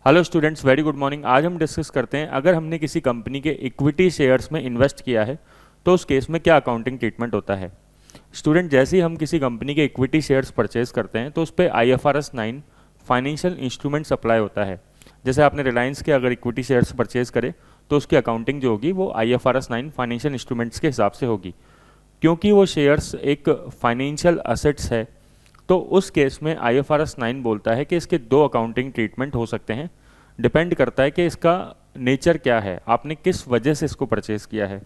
Hello students, very good morning. आज हम discuss करते हैं अगर हमने किसी कंपनी के इक्विटी शेयर्स में इन्वेस्ट किया है तो उस केस में क्या अकाउंटिंग ट्रीटमेंट होता है। स्टूडेंट, जैसे ही हम किसी कंपनी के इक्विटी शेयर्स परचेज करते हैं तो उस पर IFRS 9 फाइनेंशियल इंस्ट्रूमेंट्स अप्लाई होता है। जैसे आपने रिलायंस के अगर इक्विटी शेयर्स परचेज करे तो उसकी अकाउंटिंग जो होगी वो IFRS 9 फाइनेंशियल इंस्ट्रूमेंट्स के हिसाब से होगी। क्योंकि वो शेयर्स एक फाइनेंशियल असेट्स है तो उस केस में IFRS 9 बोलता है कि इसके दो अकाउंटिंग ट्रीटमेंट हो सकते हैं। डिपेंड करता है कि इसका नेचर क्या है, आपने किस वजह से इसको परचेज़ किया है।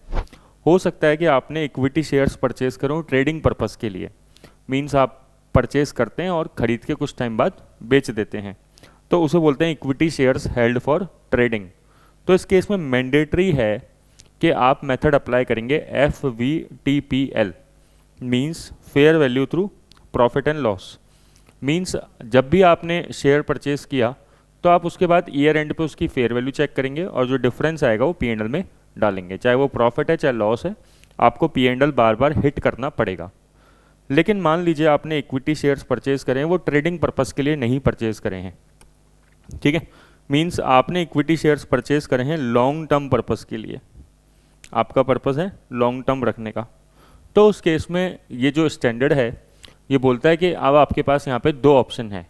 हो सकता है कि आपने इक्विटी शेयर्स परचेज़ करो ट्रेडिंग पर्पस के लिए, मींस आप परचेज़ करते हैं और ख़रीद के कुछ टाइम बाद बेच देते हैं, तो उसे बोलते हैं equity shares held for trading. तो इस केस में मैंडेटरी है कि आप मेथड अप्लाई करेंगे FVTPL, means fair value through profit and loss. Means जब भी आपने शेयर परचेज किया तो आप उसके बाद ईयर एंड पे उसकी फेयर वैल्यू चेक करेंगे और जो डिफरेंस आएगा वो P&L में डालेंगे, चाहे वो प्रॉफिट है चाहे लॉस है, आपको P&L बार बार हिट करना पड़ेगा। लेकिन मान लीजिए आपने इक्विटी शेयर्स परचेज करें, वो ट्रेडिंग पर्पस के लिए नहीं परचेज करे हैं, ठीक है। मींस आपने इक्विटी शेयर्स परचेज करे हैं लॉन्ग टर्म पर्पस के लिए, आपका पर्पस है लॉन्ग टर्म रखने का। तो उस केस में ये जो स्टैंडर्ड है ये बोलता है कि अब आपके पास यहाँ पे दो ऑप्शन है।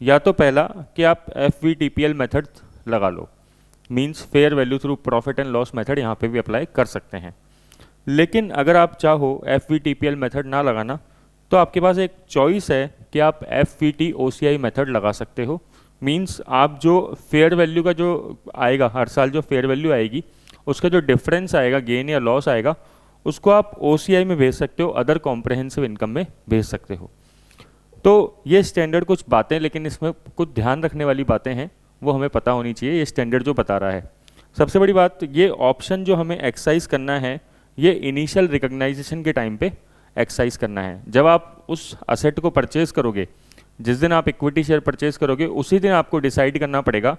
या तो पहला कि आप FVTPL मेथड लगा लो, means fair value through profit and loss method यहाँ पे भी अप्लाई कर सकते हैं। लेकिन अगर आप चाहो FVTPL मेथड ना लगाना तो आपके पास एक चॉइस है कि आप FVTOCI मेथड लगा सकते हो। मींस आप जो फेयर वैल्यू का जो आएगा, हर साल जो फेयर वैल्यू आएगी उसका जो डिफरेंस आएगा, गेन या लॉस आएगा, उसको आप OCI में भेज सकते हो, अदर कॉम्प्रहेंसिव इनकम में भेज सकते हो। तो ये स्टैंडर्ड कुछ बातें, लेकिन इसमें कुछ ध्यान रखने वाली बातें हैं, वो हमें पता होनी चाहिए। ये स्टैंडर्ड जो बता रहा है, सबसे बड़ी बात, ये ऑप्शन जो हमें एक्सरसाइज करना है ये इनिशियल रिकग्नाइजेशन के टाइम पे एक्सरसाइज करना है। जब आप उस असेट को परचेज करोगे, जिस दिन आप इक्विटी शेयर परचेज करोगे उसी दिन आपको डिसाइड करना पड़ेगा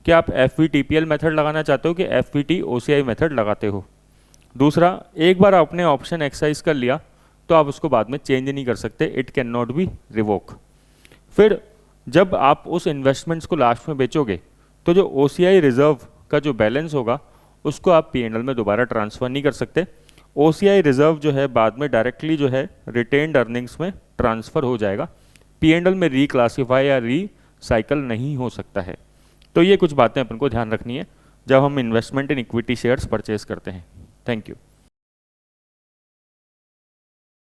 कि आप FVTPL मेथड लगाना चाहते हो कि FVTOCI मेथड लगाते हो। दूसरा, एक बार आपने ऑप्शन एक्सरसाइज कर लिया तो आप उसको बाद में चेंज नहीं कर सकते, it can not be revoke. फिर जब आप उस इन्वेस्टमेंट्स को लास्ट में बेचोगे तो जो OCI रिजर्व का जो बैलेंस होगा उसको आप P&L में दोबारा ट्रांसफ़र नहीं कर सकते। OCI रिजर्व जो है बाद में डायरेक्टली जो है रिटेन्ड अर्निंग्स में ट्रांसफ़र हो जाएगा, P&L में रिक्लासीफाई या रीसाइकल नहीं हो सकता है। तो ये कुछ बातें अपन को ध्यान रखनी है जब हम investment in equity shares purchase करते हैं। Thank you.